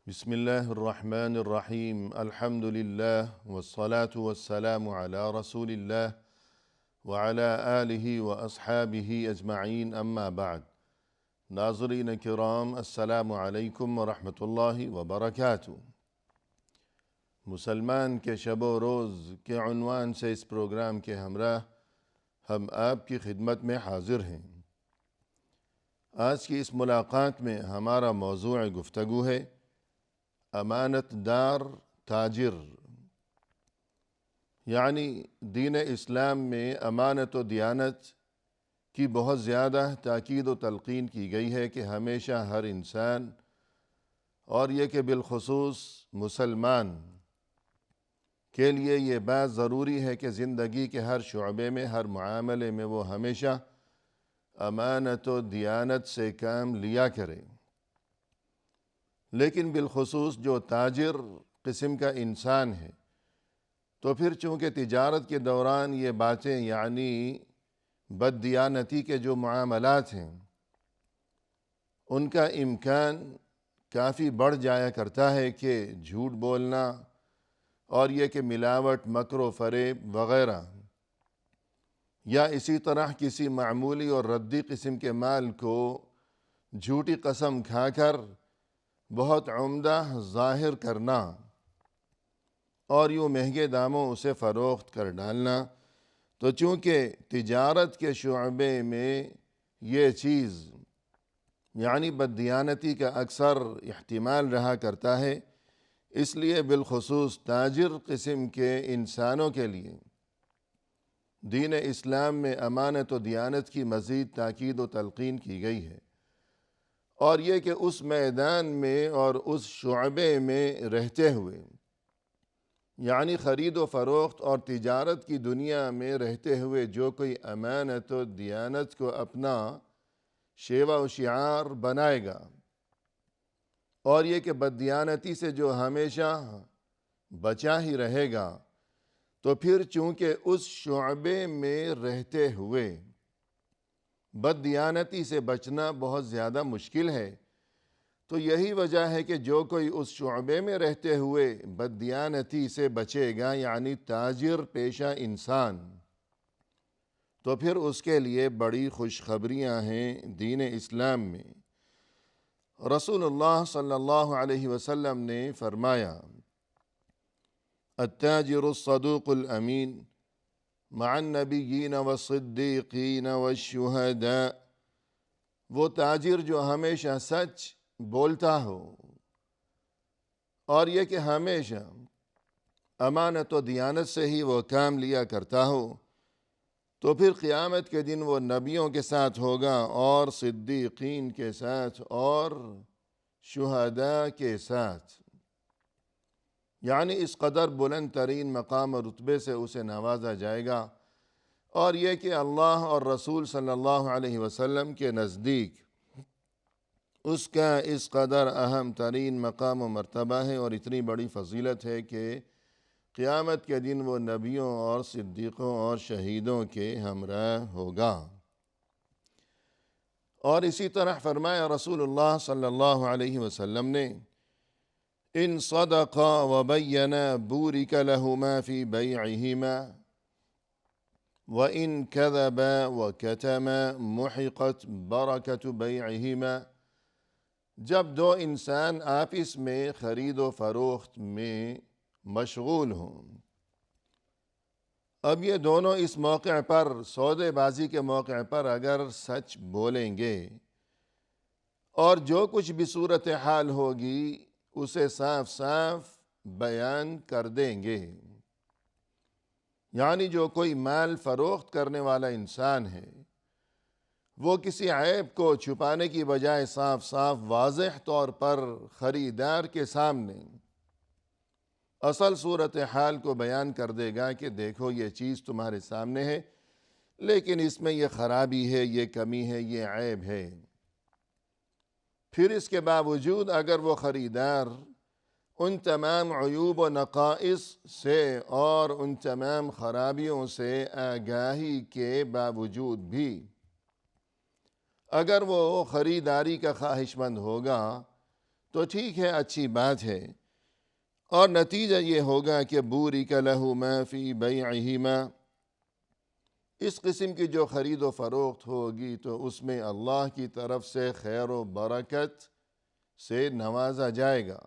بسم الله الرحمن الرحيم الحمد لله والصلاة والسلام على رسول الله وعلى آله وأصحابه أجمعين أما بعد ناظرین کرام السلام علیکم ورحمۃ اللہ وبرکاتہ۔ مسلمان کے شب و روز کے عنوان سے اس پروگرام کے ہمراہ ہم آپ کی خدمت میں حاضر ہیں۔ آج کی اس ملاقات میں ہمارا موضوع گفتگو ہے امانت دار تاجر، یعنی دین اسلام میں امانت و دیانت کی بہت زیادہ تاکید و تلقین کی گئی ہے کہ ہمیشہ ہر انسان اور یہ کہ بالخصوص مسلمان کے لیے یہ بات ضروری ہے کہ زندگی کے ہر شعبے میں، ہر معاملے میں وہ ہمیشہ امانت و دیانت سے کام لیا کرے۔ لیکن بالخصوص جو تاجر قسم کا انسان ہے تو پھر چونکہ تجارت کے دوران یہ باتیں یعنی بددیانتی کے جو معاملات ہیں ان کا امکان کافی بڑھ جایا کرتا ہے کہ جھوٹ بولنا اور یہ کہ ملاوٹ، مکر و فریب وغیرہ، یا اسی طرح کسی معمولی اور ردی قسم کے مال کو جھوٹی قسم کھا کر بہت عمدہ ظاہر کرنا اور یوں مہنگے داموں اسے فروخت کر ڈالنا۔ تو چونکہ تجارت کے شعبے میں یہ چیز یعنی بددیانتی کا اکثر احتمال رہا کرتا ہے، اس لیے بالخصوص تاجر قسم کے انسانوں کے لیے دین اسلام میں امانت و دیانت کی مزید تاکید و تلقین کی گئی ہے، اور یہ کہ اس میدان میں اور اس شعبے میں رہتے ہوئے یعنی خرید و فروخت اور تجارت کی دنیا میں رہتے ہوئے جو کوئی امانت و دیانت کو اپنا شیوہ و شعار بنائے گا اور یہ کہ بددیانتی سے جو ہمیشہ بچا ہی رہے گا، تو پھر چونکہ اس شعبے میں رہتے ہوئے بددیانتی سے بچنا بہت زیادہ مشکل ہے، تو یہی وجہ ہے کہ جو کوئی اس شعبے میں رہتے ہوئے بددیانتی سے بچے گا یعنی تاجر پیشہ انسان، تو پھر اس کے لیے بڑی خوشخبریاں ہیں دین اسلام میں۔ رسول اللہ صلی اللہ علیہ وسلم نے فرمایا التاجر الصدوق الامین مع النبیین والصدیقین والشہداء، وہ تاجر جو ہمیشہ سچ بولتا ہو اور یہ کہ ہمیشہ امانت و دیانت سے ہی وہ کام لیا کرتا ہو، تو پھر قیامت کے دن وہ نبیوں کے ساتھ ہوگا اور صدیقین کے ساتھ اور شہداء کے ساتھ، یعنی اس قدر بلند ترین مقام اور رتبے سے اسے نوازا جائے گا، اور یہ کہ اللہ اور رسول صلی اللہ علیہ وسلم کے نزدیک اس کا اس قدر اہم ترین مقام و مرتبہ ہے اور اتنی بڑی فضیلت ہے کہ قیامت کے دن وہ نبیوں اور صدیقوں اور شہیدوں کے ہمراہ ہوگا۔ اور اسی طرح فرمایا رسول اللہ صلی اللہ علیہ وسلم نے ان صدقا وبینا بورک لہما فی بیعہما وَإِن كَذَبَا وَكَتَمَا مُحِقَتْ بَرَكَةُ بَيْعِهِمَا، جب دو انسان آپس میں خرید و فروخت میں مشغول ہوں، اب یہ دونوں اس موقع پر، سودے بازی کے موقع پر اگر سچ بولیں گے اور جو کچھ بھی صورتحال ہوگی اسے صاف صاف بیان کر دیں گے، یعنی جو کوئی مال فروخت کرنے والا انسان ہے وہ کسی عیب کو چھپانے کی بجائے صاف صاف واضح طور پر خریدار کے سامنے اصل صورتحال کو بیان کر دے گا کہ دیکھو یہ چیز تمہارے سامنے ہے، لیکن اس میں یہ خرابی ہے، یہ کمی ہے، یہ عیب ہے۔ پھر اس کے باوجود اگر وہ خریدار ان تمام عیوب و نقائص سے اور ان تمام خرابیوں سے آگاہی کے باوجود بھی اگر وہ خریداری کا خواہش مند ہوگا تو ٹھیک ہے، اچھی بات ہے، اور نتیجہ یہ ہوگا کہ بورک لہ ما فی بیعہما، اس قسم کی جو خرید و فروخت ہوگی تو اس میں اللہ کی طرف سے خیر و برکت سے نوازا جائے گا،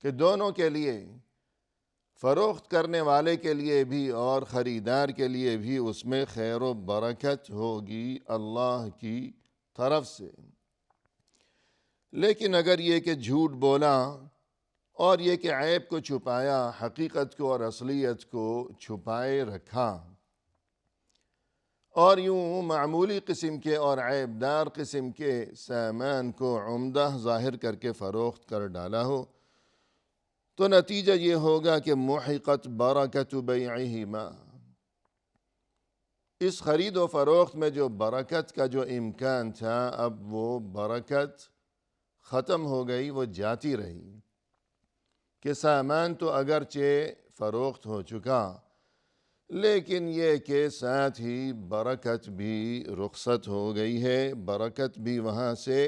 کہ دونوں کے لیے، فروخت کرنے والے کے لیے بھی اور خریدار کے لیے بھی اس میں خیر و برکت ہوگی اللہ کی طرف سے۔ لیکن اگر یہ کہ جھوٹ بولا اور یہ کہ عیب کو چھپایا، حقیقت کو اور اصلیت کو چھپائے رکھا، اور یوں معمولی قسم کے اور عیب دار قسم کے سامان کو عمدہ ظاہر کر کے فروخت کر ڈالا ہو، تو نتیجہ یہ ہوگا کہ محقت برکت بیعہما، اس خرید و فروخت میں جو برکت کا جو امکان تھا، اب وہ برکت ختم ہو گئی، وہ جاتی رہی، کہ سامان تو اگرچہ فروخت ہو چکا، لیکن یہ کہ ساتھ ہی برکت بھی رخصت ہو گئی ہے، برکت بھی وہاں سے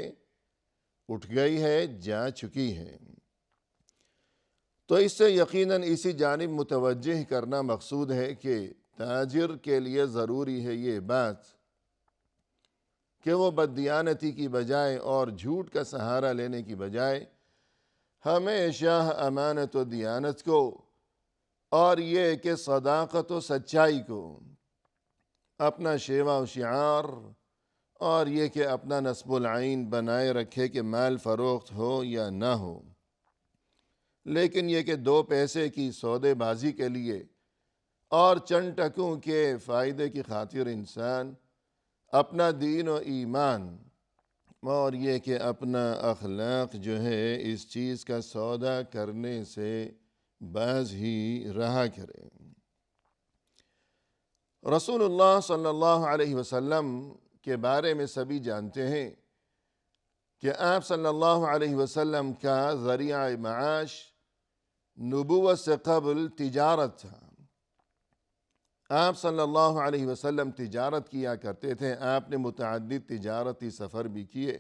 اٹھ گئی ہے، جا چکی ہے۔ تو اس سے یقیناً اسی جانب متوجہ کرنا مقصود ہے کہ تاجر کے لیے ضروری ہے یہ بات کہ وہ بددیانتی کی بجائے اور جھوٹ کا سہارا لینے کی بجائے ہمیشہ امانت و دیانت کو، اور یہ کہ صداقت و سچائی کو اپنا شیوہ و شعار، اور یہ کہ اپنا نصب العین بنائے رکھے کہ مال فروخت ہو یا نہ ہو، لیکن یہ کہ دو پیسے کی سودے بازی کے لیے اور چند ٹکوں کے فائدے کی خاطر انسان اپنا دین و ایمان اور یہ کہ اپنا اخلاق جو ہے اس چیز کا سودا کرنے سے باز ہی رہا کرے۔ رسول اللہ صلی اللہ علیہ وسلم کے بارے میں سبھی جانتے ہیں کہ آپ صلی اللہ علیہ وسلم کا ذریعہ معاش نبوت سے قبل تجارت تھا۔ آپ صلی اللہ علیہ وسلم تجارت کیا کرتے تھے، آپ نے متعدد تجارتی سفر بھی کیے،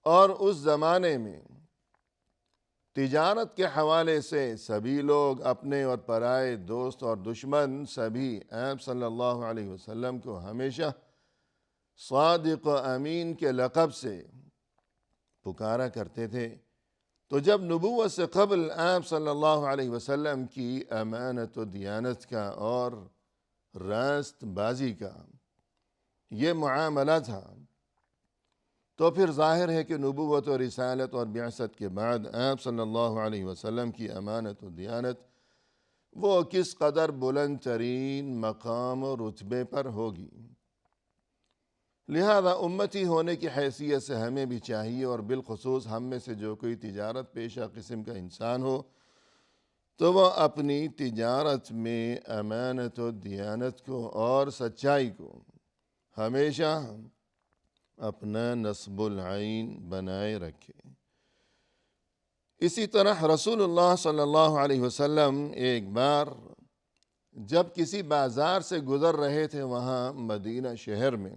اور اس زمانے میں تجارت کے حوالے سے سبھی لوگ، اپنے اور پرائے، دوست اور دشمن، سبھی آپ صلی اللہ علیہ وسلم کو ہمیشہ صادق و امین کے لقب سے پکارا کرتے تھے۔ تو جب نبوت سے قبل آپ صلی اللہ علیہ وسلم کی امانت و دیانت کا اور راست بازی کا یہ معاملہ تھا، تو پھر ظاہر ہے کہ نبوت و رسالت اور بعثت کے بعد آپ صلی اللہ علیہ وسلم کی امانت و دیانت وہ کس قدر بلند ترین مقام و رتبے پر ہوگی۔ لہذا امتی ہونے کی حیثیت سے ہمیں بھی چاہیے، اور بالخصوص ہم میں سے جو کوئی تجارت پیشہ قسم کا انسان ہو، تو وہ اپنی تجارت میں امانت و دیانت کو اور سچائی کو ہمیشہ اپنا نصب العین بنائے رکھے۔ اسی طرح رسول اللہ صلی اللہ علیہ وسلم ایک بار جب کسی بازار سے گزر رہے تھے وہاں مدینہ شہر میں،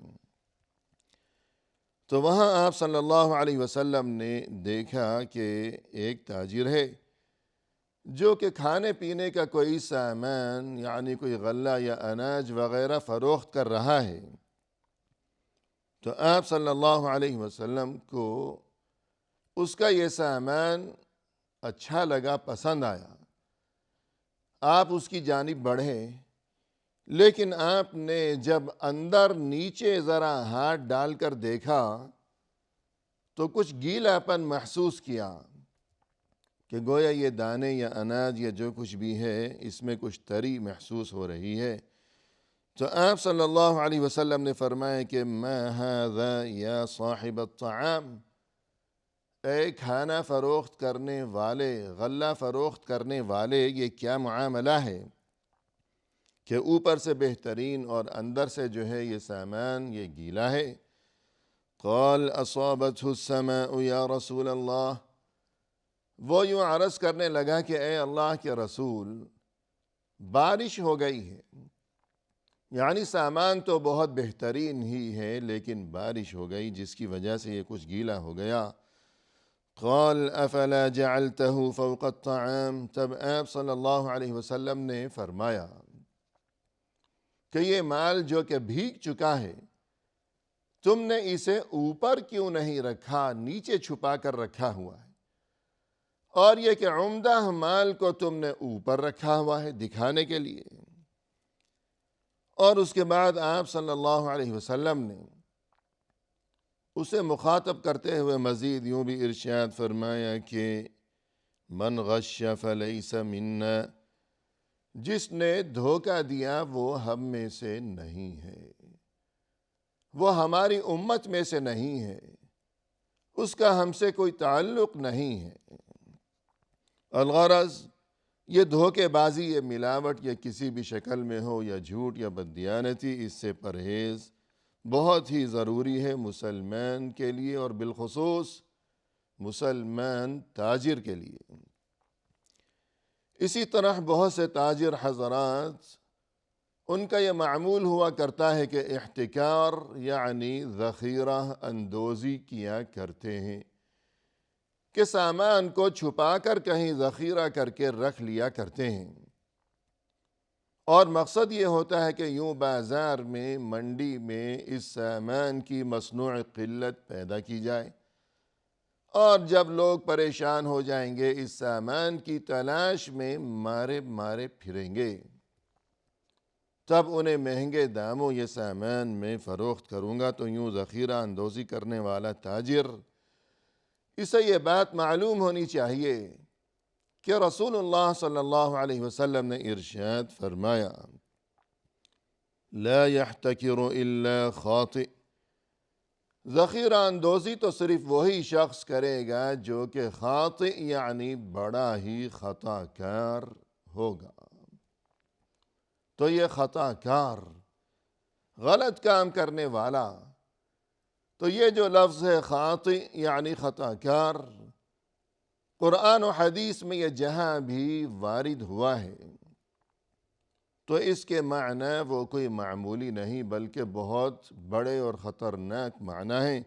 تو وہاں آپ صلی اللہ علیہ وسلم نے دیکھا کہ ایک تاجر ہے جو کہ کھانے پینے کا کوئی سامان، یعنی کوئی غلہ یا اناج وغیرہ فروخت کر رہا ہے۔ تو آپ صلی اللہ علیہ وسلم کو اس کا یہ سامان اچھا لگا، پسند آیا، آپ اس کی جانب بڑھے، لیکن آپ نے جب اندر نیچے ذرا ہاتھ ڈال کر دیکھا تو کچھ گیلا پن محسوس کیا، کہ گویا یہ دانے یا اناج یا جو کچھ بھی ہے اس میں کچھ تری محسوس ہو رہی ہے۔ تو آپ صلی اللہ علیہ وسلم نے فرمایا کہ ما ھذا یا صاحب الطعام، اے کھانا فروخت کرنے والے، غلہ فروخت کرنے والے، یہ کیا معاملہ ہے کہ اوپر سے بہترین اور اندر سے جو ہے یہ سامان یہ گیلا ہے؟ قال اصابته السماء یا رسول اللہ، وہ یوں عرض کرنے لگا کہ اے اللہ کے رسول، بارش ہو گئی ہے، یعنی سامان تو بہت بہترین ہی ہے لیکن بارش ہو گئی جس کی وجہ سے یہ کچھ گیلا ہو گیا۔ قال افلا جعلته فوق الطعام، تب آپ صلی اللہ علیہ وسلم نے فرمایا کہ یہ مال جو کہ بھیگ چکا ہے، تم نے اسے اوپر کیوں نہیں رکھا، نیچے چھپا کر رکھا ہوا ہے، اور یہ کہ عمدہ مال کو تم نے اوپر رکھا ہوا ہے دکھانے کے لیے۔ اور اس کے بعد آپ صلی اللہ علیہ وسلم نے اسے مخاطب کرتے ہوئے مزید یوں بھی ارشاد فرمایا کہ من غش فلیس منا، جس نے دھوکہ دیا وہ ہم میں سے نہیں ہے، وہ ہماری امت میں سے نہیں ہے، اس کا ہم سے کوئی تعلق نہیں ہے۔ الغرض یہ دھوکے بازی، یہ ملاوٹ، یہ کسی بھی شکل میں ہو، یا جھوٹ یا بددیانتی، اس سے پرہیز بہت ہی ضروری ہے مسلمان کے لیے، اور بالخصوص مسلمان تاجر کے لیے۔ اسی طرح بہت سے تاجر حضرات، ان کا یہ معمول ہوا کرتا ہے کہ احتکار یعنی ذخیرہ اندوزی کیا کرتے ہیں، کہ سامان کو چھپا کر کہیں ذخیرہ کر کے رکھ لیا کرتے ہیں، اور مقصد یہ ہوتا ہے کہ یوں بازار میں، منڈی میں اس سامان کی مصنوع قلت پیدا کی جائے، اور جب لوگ پریشان ہو جائیں گے اس سامان کی تلاش میں مارے مارے پھریں گے، تب انہیں مہنگے داموں یہ سامان میں فروخت کروں گا۔ تو یوں ذخیرہ اندوزی کرنے والا تاجر، اسے یہ بات معلوم ہونی چاہیے کہ رسول اللہ صلی اللہ علیہ وسلم نے ارشاد فرمایا لا يحتکر الا خاطئ، ذخیرہ اندوزی تو صرف وہی شخص کرے گا جو کہ خاطئ یعنی بڑا ہی خطا کار ہوگا۔ تو یہ خطا کار، غلط کام کرنے والا، تو یہ جو لفظ ہے خاطئ یعنی خطا کار، قرآن و حدیث میں یہ جہاں بھی وارد ہوا ہے تو اس کے معنی وہ کوئی معمولی نہیں بلکہ بہت بڑے اور خطرناک معنی ہیں،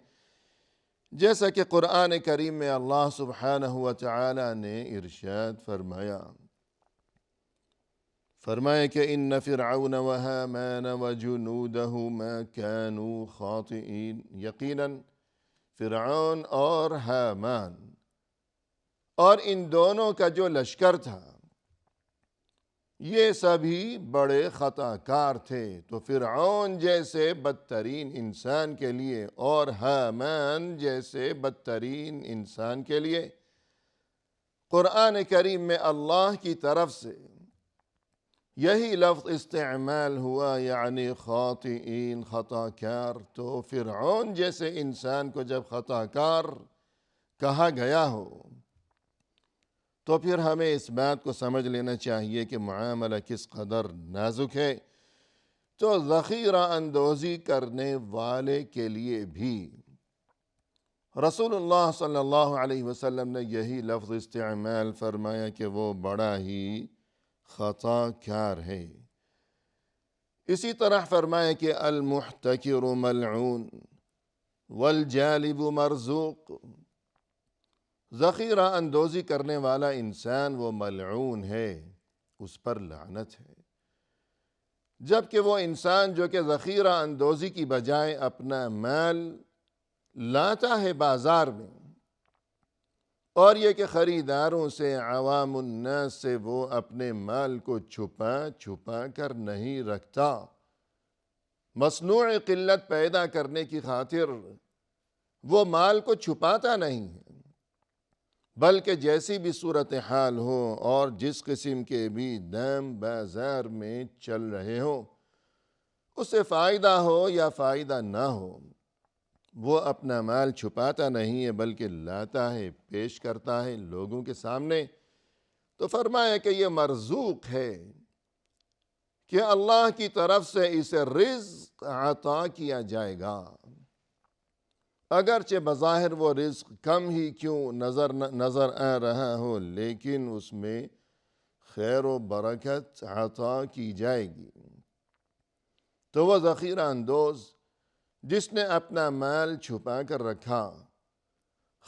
جیسا کہ قرآن کریم میں اللہ سبحانہ و تعالی نے ارشاد فرمایا کہ ان فرعون وہامان وجنودہما كانوا خاطئین، یقیناً فرعون اور حامان اور ان دونوں کا جو لشکر تھا یہ سبھی بڑے خطا کار تھے۔ تو فرعون جیسے بدترین انسان کے لیے اور حامان جیسے بدترین انسان کے لیے قرآن کریم میں اللہ کی طرف سے یہی لفظ استعمال ہوا، یعنی خاطئین، خطا کار۔ تو فرعون جیسے انسان کو جب خطا کار کہا گیا ہو تو پھر ہمیں اس بات کو سمجھ لینا چاہیے کہ معاملہ کس قدر نازک ہے۔ تو ذخیرہ اندوزی کرنے والے کے لیے بھی رسول اللہ صلی اللہ علیہ وسلم نے یہی لفظ استعمال فرمایا کہ وہ بڑا ہی خطا کار ہے۔ اسی طرح فرمایا کہ المحتکر ملعون والجالب مرزوق، ذخیرہ اندوزی کرنے والا انسان وہ ملعون ہے، اس پر لعنت ہے، جبکہ وہ انسان جو کہ ذخیرہ اندوزی کی بجائے اپنا مال لاتا ہے بازار میں، اور یہ کہ خریداروں سے، عوام الناس سے وہ اپنے مال کو چھپا چھپا کر نہیں رکھتا، مصنوع قلت پیدا کرنے کی خاطر وہ مال کو چھپاتا نہیں ہے، بلکہ جیسی بھی صورتحال ہو اور جس قسم کے بھی دام بازار میں چل رہے ہوں، اسے فائدہ ہو یا فائدہ نہ ہو، وہ اپنا مال چھپاتا نہیں ہے بلکہ لاتا ہے، پیش کرتا ہے لوگوں کے سامنے۔ تو فرمایا کہ یہ مرزوق ہے کہ اللہ کی طرف سے اسے رزق عطا کیا جائے گا، اگرچہ بظاہر وہ رزق کم ہی کیوں نظر آ رہا ہو، لیکن اس میں خیر و برکت عطا کی جائے گی۔ تو وہ ذخیرہ اندوز جس نے اپنا مال چھپا کر رکھا،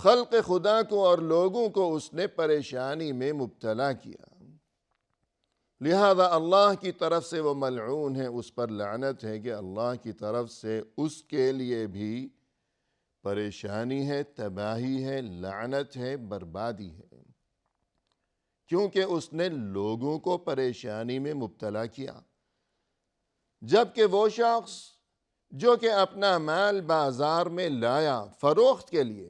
خلق خدا کو اور لوگوں کو اس نے پریشانی میں مبتلا کیا، لہذا اللہ کی طرف سے وہ ملعون ہے، اس پر لعنت ہے کہ اللہ کی طرف سے اس کے لیے بھی پریشانی ہے، تباہی ہے، لعنت ہے، بربادی ہے، کیونکہ اس نے لوگوں کو پریشانی میں مبتلا کیا۔ جبکہ وہ شخص جو کہ اپنا مال بازار میں لایا فروخت کے لیے،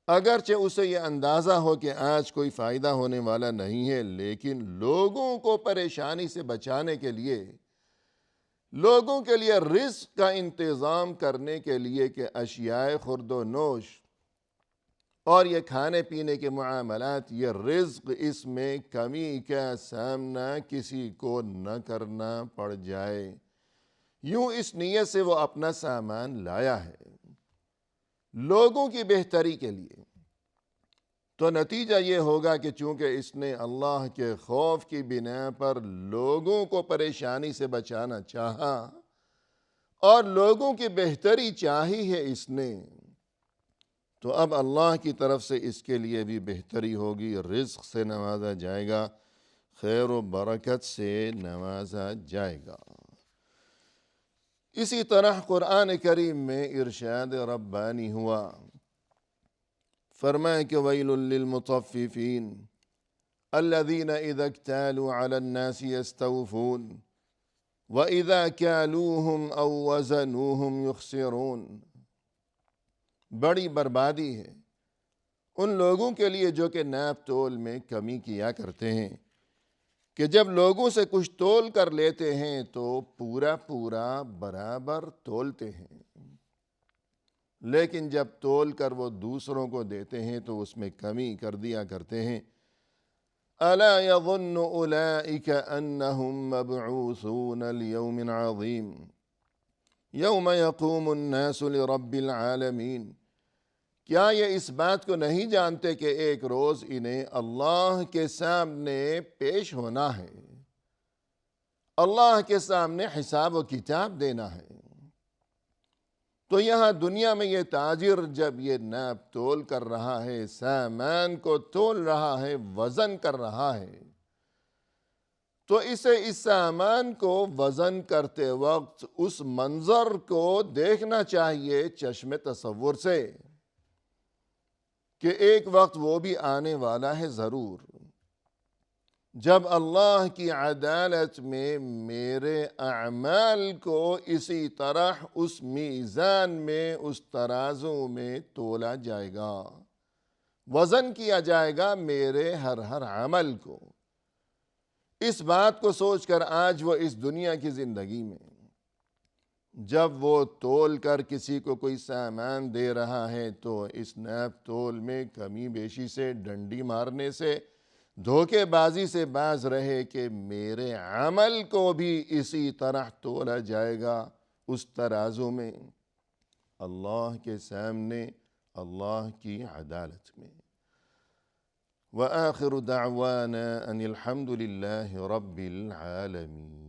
اگرچہ اسے یہ اندازہ ہو کہ آج کوئی فائدہ ہونے والا نہیں ہے، لیکن لوگوں کو پریشانی سے بچانے کے لیے، لوگوں کے لیے رزق کا انتظام کرنے کے لیے کہ اشیاء خورد و نوش اور یہ کھانے پینے کے معاملات، یہ رزق، اس میں کمی کا سامنا کسی کو نہ کرنا پڑ جائے، یوں اس نیت سے وہ اپنا سامان لایا ہے لوگوں کی بہتری کے لیے، تو نتیجہ یہ ہوگا کہ چونکہ اس نے اللہ کے خوف کی بنا پر لوگوں کو پریشانی سے بچانا چاہا اور لوگوں کی بہتری چاہی ہے اس نے، تو اب اللہ کی طرف سے اس کے لیے بھی بہتری ہوگی، رزق سے نوازا جائے گا، خیر و برکت سے نوازا جائے گا۔ اسی طرح قرآن کریم میں ارشاد ربانی ہوا، فرمایا کہ ویل للمطففین الذین اذا اکتالوا علی الناس یستوفون واذا کالوہم او وزنوہم یخسرون۔ بڑی بربادی ہے ان لوگوں کے لیے جو کہ ناپ تول میں کمی کیا کرتے ہیں، کہ جب لوگوں سے کچھ تول کر لیتے ہیں تو پورا برابر تولتے ہیں، لیکن جب تول کر وہ دوسروں کو دیتے ہیں تو اس میں کمی کر دیا کرتے ہیں۔ الا یظن اولئک انہم مبعوثون لیوم عظیم یوم یقوم الناس لرب العالمین۔ کیا یہ اس بات کو نہیں جانتے کہ ایک روز انہیں اللہ کے سامنے پیش ہونا ہے، اللہ کے سامنے حساب و کتاب دینا ہے؟ تو یہاں دنیا میں یہ تاجر جب یہ ناپ تول کر رہا ہے، سامان کو تول رہا ہے، وزن کر رہا ہے، تو اسے اس سامان کو وزن کرتے وقت اس منظر کو دیکھنا چاہیے چشم تصور سے کہ ایک وقت وہ بھی آنے والا ہے ضرور، جب اللہ کی عدالت میں میرے اعمال کو اسی طرح اس میزان میں، اس ترازو میں تولا جائے گا، وزن کیا جائے گا میرے ہر عمل کو۔ اس بات کو سوچ کر آج وہ اس دنیا کی زندگی میں جب وہ تول کر کسی کو کوئی سامان دے رہا ہے تو اس ناپ تول میں کمی بیشی سے، ڈنڈی مارنے سے، دھوکے بازی سے باز رہے کہ میرے عمل کو بھی اسی طرح تولا جائے گا اس ترازو میں، اللہ کے سامنے، اللہ کی عدالت میں۔ وآخر دعوانا ان الحمد للہ رب العالمین۔